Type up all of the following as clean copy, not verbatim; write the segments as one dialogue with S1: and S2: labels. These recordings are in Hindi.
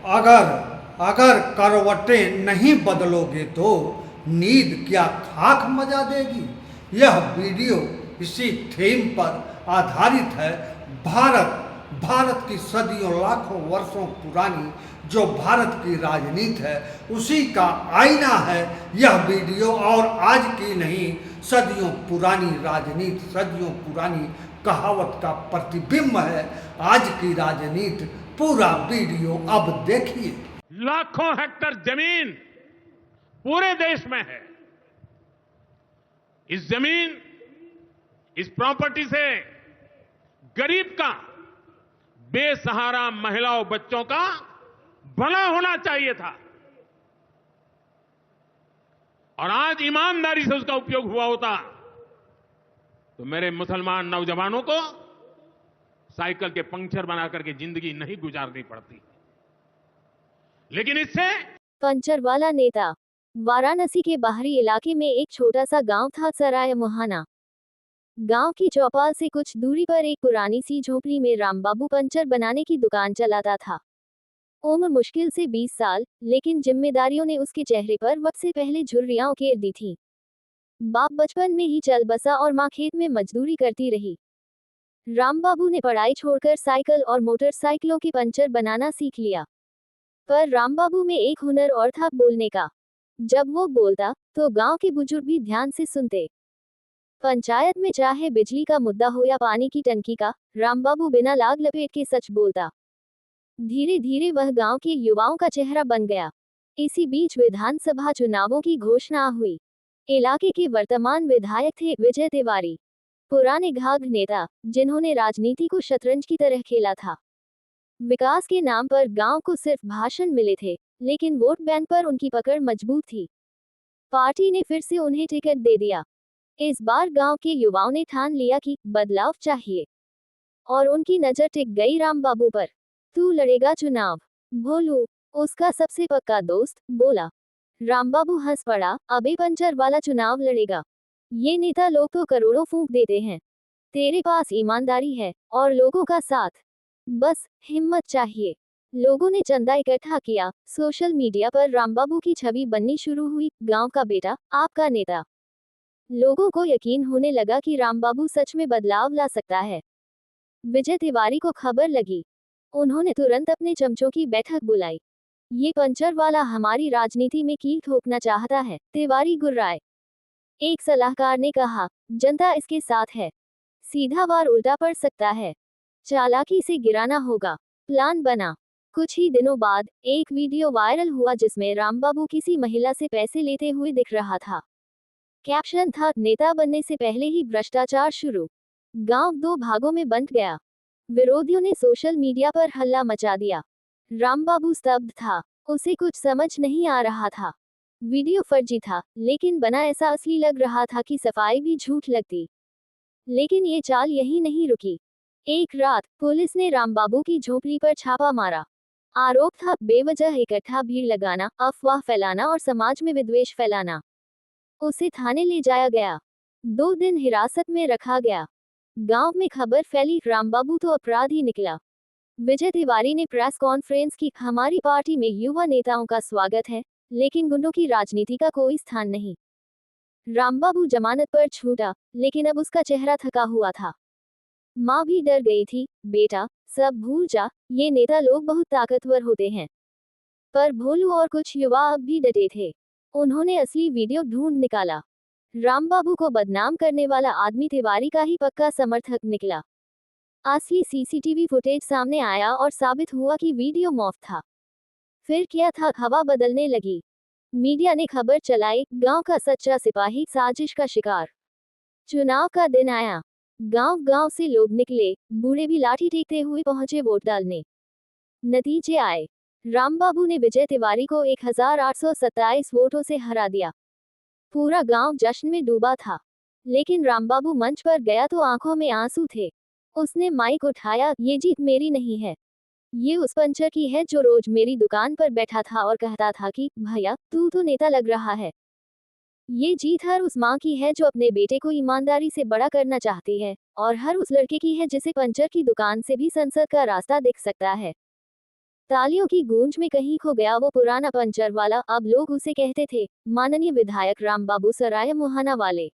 S1: अगर अगर करवटें नहीं बदलोगे तो नींद क्या खाक मजा देगी। यह वीडियो इसी थीम पर आधारित है। भारत भारत की सदियों लाखों वर्षों पुरानी जो भारत की राजनीति है उसी का आईना है यह वीडियो। और आज की नहीं, सदियों पुरानी राजनीति, सदियों पुरानी कहावत का प्रतिबिंब है आज की राजनीति। पूरा वीडियो अब देखिए।
S2: लाखों हेक्टेयर जमीन पूरे देश में है। इस जमीन, इस प्रॉपर्टी से गरीब का, बेसहारा महिलाओं बच्चों का भला होना चाहिए था और आज ईमानदारी से उसका उपयोग हुआ होता तो मेरे मुसलमान नौजवानों को साइकिल के पंक्चर बना करके जिंदगी नहीं गुजारनी पड़ती। लेकिन इससे
S3: पंचर वाला नेता। वाराणसी के बाहरी इलाके में एक छोटा सा गांव था, सराय मुहाना। गांव की चौपाल से कुछ दूरी पर एक पुरानी सी झोपड़ी में रामबाबू पंचर बनाने की दुकान चलाता था। उम्र मुश्किल से 20 साल, लेकिन जिम्मेदारियों ने उसके चेहरे पर वक्त से पहले झुर्रियां उकेर दी थी। बाप बचपन में ही चल बसा और मां खेत में मजदूरी करती रही। रामबाबू ने पढ़ाई छोड़कर साइकिल और मोटरसाइकिलों के पंचर बनाना सीख लिया। पर रामबाबू में एक हुनर और था, बोलने का। जब वो बोलता तो गांव के बुजुर्ग भी ध्यान से सुनते। पंचायत में चाहे बिजली का मुद्दा हो या पानी की टंकी का, रामबाबू बिना लाग लपेट के सच बोलता। धीरे धीरे वह गांव के युवाओं का चेहरा बन गया। इसी बीच विधानसभा चुनावों की घोषणा हुई। इलाके के वर्तमान विधायक थे विजय तिवारी, पुराने घाघ नेता जिन्होंने राजनीति को शतरंज की तरह खेला था। विकास के नाम पर गांव को सिर्फ भाषण मिले थे, लेकिन वोट बैंक पर उनकी पकड़ मजबूत थी। पार्टी ने फिर से उन्हें टिकट दे दिया। इस बार गांव के युवाओं ने ठान लिया कि बदलाव चाहिए और उनकी नजर टिक गई रामबाबू पर। तू लड़ेगा चुनाव? भोलू, उसका सबसे पक्का दोस्त, बोला। रामबाबू हंस पड़ा। अबे पंचर वाला चुनाव लड़ेगा? ये नेता लोग तो करोड़ों फूंक देते हैं। तेरे पास ईमानदारी है और लोगों का साथ, बस हिम्मत चाहिए। लोगों ने चंदा इकट्ठा किया। सोशल मीडिया पर रामबाबू की छवि बननी शुरू हुई, गांव का बेटा, आपका नेता। लोगों को यकीन होने लगा कि रामबाबू सच में बदलाव ला सकता है। विजय तिवारी को खबर लगी। उन्होंने तुरंत अपने चमचों की बैठक बुलाई। ये पंचर वाला हमारी राजनीति में कील ठोकना चाहता है, तिवारी गुर्राए। एक सलाहकार ने कहा, जनता इसके साथ है, सीधा वार उल्टा पड़ सकता है, चालाकी से गिराना होगा। प्लान बना। कुछ ही दिनों बाद एक वीडियो वायरल हुआ जिसमें रामबाबू किसी महिला से पैसे लेते हुए दिख रहा था। कैप्शन था, नेता बनने से पहले ही भ्रष्टाचार शुरू। गांव दो भागों में बंट गया। विरोधियों ने सोशल मीडिया पर हल्ला मचा दिया। रामबाबू स्तब्ध था, उसे कुछ समझ नहीं आ रहा था। वीडियो फर्जी था, लेकिन बना ऐसा असली लग रहा था कि सफाई भी झूठ लगती। लेकिन ये चाल यही नहीं रुकी। एक रात पुलिस ने रामबाबू की झोपड़ी पर छापा मारा। आरोप था बेवजह इकट्ठा भीड़ लगाना, अफवाह फैलाना और समाज में विद्वेष फैलाना। उसे थाने ले जाया गया। 2 दिन हिरासत में रखा गया। गांव में खबर फैली, रामबाबू तो अपराधी निकला। विजय तिवारी ने प्रेस कॉन्फ्रेंस की, हमारी पार्टी में युवा नेताओं का स्वागत है, लेकिन गुंडों की राजनीति का कोई स्थान नहीं। रामबाबू जमानत पर छूटा, लेकिन अब उसका चेहरा थका हुआ था। माँ भी डर गई थी, बेटा सब भूल जा, ये नेता लोग बहुत ताकतवर होते हैं। पर भोलू और कुछ युवा अब भी डटे थे। उन्होंने असली वीडियो ढूंढ निकाला। रामबाबू को बदनाम करने वाला आदमी तिवारी का ही पक्का समर्थक निकला। असली सीसीटीवी फुटेज सामने आया और साबित हुआ कि वीडियो मॉफ था। फिर क्या था, हवा बदलने लगी। मीडिया ने खबर चलाई, गांव का सच्चा सिपाही साजिश का शिकार। चुनाव का दिन आया। गांव गांव से लोग निकले, बूढ़े भी लाठी टेकते हुए पहुंचे वोट डालने। नतीजे आए। रामबाबू ने विजय तिवारी को 1827 वोटों से हरा दिया। पूरा गांव जश्न में डूबा था। लेकिन रामबाबू मंच पर गया तो आंखों में आंसू थे। उसने माइक उठाया, ये जीत मेरी नहीं है, ये उस पंचर की है जो रोज मेरी दुकान पर बैठा था और कहता था कि भैया तू तो नेता लग रहा है। ये जीत हर उस माँ की है जो अपने बेटे को ईमानदारी से बड़ा करना चाहती है, और हर उस लड़के की है जिसे पंचर की दुकान से भी संसद का रास्ता दिख सकता है। तालियों की गूंज में कहीं खो गया वो पुराना पंचर वाला, अब लोग उसे कहते थे। माननीय विधायक रामबाबू सराय मुहाना वाले।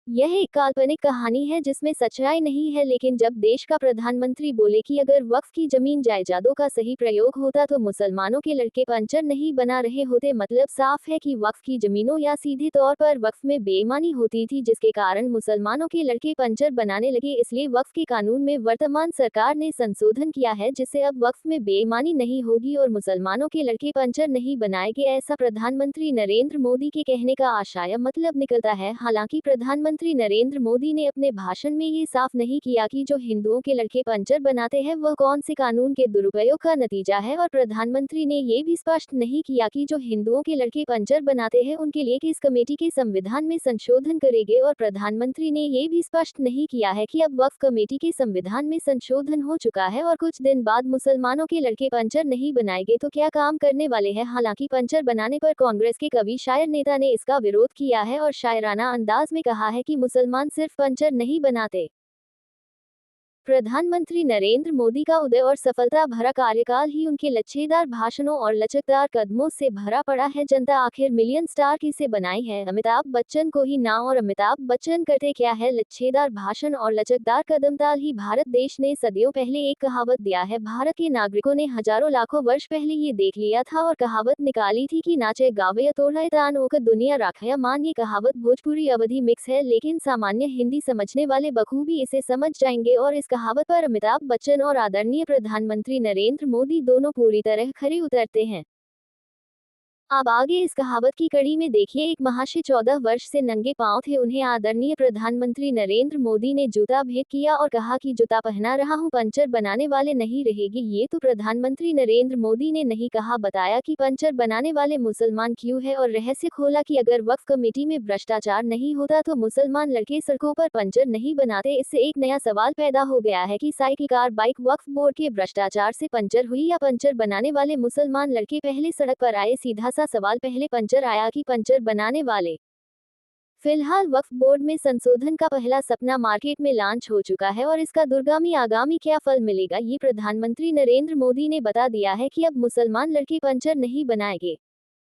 S3: यह एक काल्पनिक कहानी है जिसमें सच्चाई नहीं है, लेकिन जब देश का प्रधानमंत्री बोले कि अगर वक्फ की जमीन जायदादों का सही प्रयोग होता तो मुसलमानों के लड़के पंचर नहीं बना रहे होते, मतलब साफ है कि वक्फ की जमीनों या सीधे तौर पर वक्फ में बेईमानी होती थी जिसके कारण मुसलमानों के लड़के पंचर बनाने लगे। इसलिए वक्फ के कानून में वर्तमान सरकार ने संशोधन किया है जिससे अब वक्फ में बेईमानी नहीं होगी और मुसलमानों के लड़के पंचर नहीं बनाएंगे, ऐसा प्रधानमंत्री नरेंद्र मोदी के कहने का आशय मतलब निकलता है। हालांकि प्रधानमंत्री नरेंद्र मोदी ने अपने भाषण में ये साफ नहीं किया कि जो हिंदुओं के लड़के पंचर बनाते हैं वह कौन से कानून के दुरुपयोग का नतीजा है, और प्रधानमंत्री ने ये भी स्पष्ट नहीं किया कि जो हिंदुओं के लड़के पंचर बनाते हैं उनके लिए किस कमेटी के संविधान में संशोधन करेंगे, और प्रधानमंत्री ने ये भी स्पष्ट नहीं किया है कि अब वक्फ कमेटी के संविधान में संशोधन हो चुका है और कुछ दिन बाद मुसलमानों के लड़के पंचर नहीं बनाएंगे तो क्या काम करने वाले हैं। हालांकि पंचर बनाने पर कांग्रेस के कवि शायर नेता ने इसका विरोध किया है और शायराना अंदाज में कहा है कि मुसलमान सिर्फ पंचर नहीं बनाते। प्रधानमंत्री नरेंद्र मोदी का उदय और सफलता भरा कार्यकाल ही उनके लच्छेदार भाषणों और लचकदार कदमों से भरा पड़ा है। जनता आखिर मिलियन स्टार किसे बनाई है, अमिताभ बच्चन को ही ना, और अमिताभ बच्चन करते क्या है, लच्छेदार भाषण और लचकदार कदमताल ही। भारत देश ने सदियों पहले एक कहावत दिया है, भारत के नागरिकों ने हजारों लाखों वर्ष पहले ये देख लिया था और कहावत निकाली थी कि नाचे गावे या तोड़ा तान होकर दुनिया राखया मान। ये कहावत भोजपुरी अवधि मिक्स है, लेकिन सामान्य हिंदी समझने वाले बखूबी इसे समझ जाएंगे और इस कहावत पर अमिताभ बच्चन और आदरणीय प्रधानमंत्री नरेंद्र मोदी दोनों पूरी तरह खरे उतरते हैं। अब आगे इस कहावत की कड़ी में देखिए। एक महाशय 14 वर्ष से नंगे पांव थे, उन्हें आदरणीय प्रधानमंत्री नरेंद्र मोदी ने जूता भेंट किया और कहा कि जूता पहना रहा हूं, पंचर बनाने वाले नहीं रहेगी। ये तो प्रधानमंत्री नरेंद्र मोदी ने नहीं कहा, बताया कि पंचर बनाने वाले मुसलमान क्यों है और रहस्य खोला कि अगर वक्फ कमेटी में भ्रष्टाचार नहीं होता तो मुसलमान लड़के सड़कों पर पंचर नहीं बनाते। इससे एक नया सवाल पैदा हो गया है कि साइकिल कार बाइक वक्फ बोर्ड के भ्रष्टाचार से पंचर हुई या पंचर बनाने वाले मुसलमान लड़के पहले सड़क पर आए। सीधा सा सवाल, पहले पंचर आया कि पंचर बनाने वाले। फिलहाल वक्फ बोर्ड में संशोधन का पहला सपना मार्केट में लॉन्च हो चुका है और इसका दूरगामी आगामी क्या फल मिलेगा ये प्रधानमंत्री नरेंद्र मोदी ने बता दिया है कि अब मुसलमान लड़के पंचर नहीं बनाएंगे।